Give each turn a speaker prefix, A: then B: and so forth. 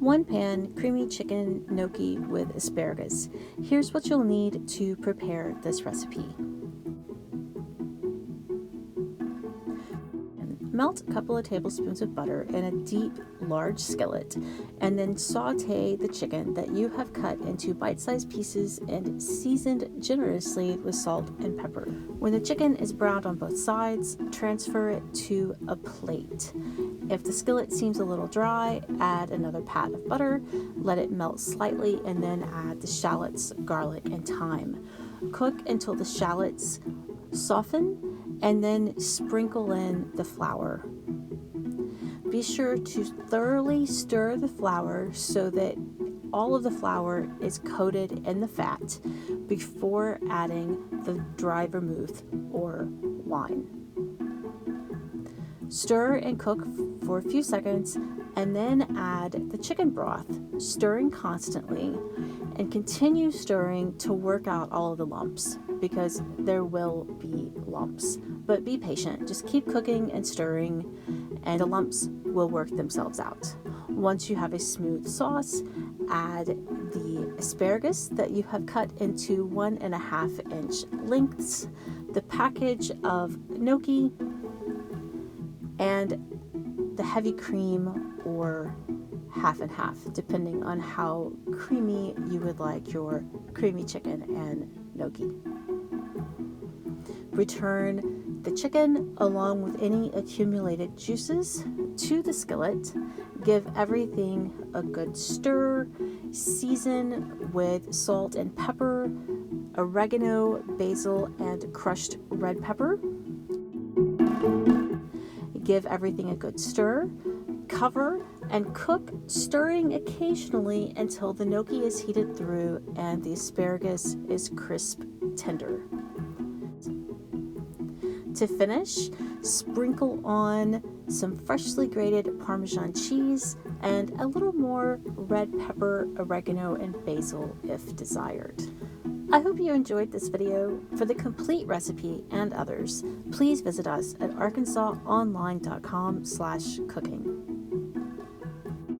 A: 1 pan creamy chicken gnocchi with asparagus. Here's what you'll need to prepare this recipe. Melt a couple of tablespoons of butter in a deep, large skillet, and then saute the chicken that you have cut into bite-sized pieces and seasoned generously with salt and pepper. When the chicken is browned on both sides, transfer it to a plate. If the skillet seems a little dry, add another pat of butter, let it melt slightly, and then add the shallots, garlic, and thyme. Cook until the shallots soften, and then sprinkle in the flour. Be sure to thoroughly stir the flour so that all of the flour is coated in the fat before adding the dry vermouth or wine. Stir and cook for a few seconds and then add the chicken broth, stirring constantly, and continue stirring to work out all of the lumps, because there will be lumps. But be patient, just keep cooking and stirring, and the lumps will work themselves out. Once you have a smooth sauce, add the asparagus that you have cut into 1.5 inch lengths, the package of gnocchi, and the heavy cream, or half and half, depending on how creamy you would like your creamy chicken and gnocchi. Return the chicken along with any accumulated juices to the skillet. Give everything a good stir. Season with salt and pepper, oregano, basil, and crushed red pepper. Give everything a good stir. Cover and cook, stirring occasionally until the gnocchi is heated through and the asparagus is crisp tender. To finish, sprinkle on some freshly grated Parmesan cheese and a little more red pepper, oregano, and basil if desired. I hope you enjoyed this video. For the complete recipe and others, please visit us at arkansasonline.com/cooking.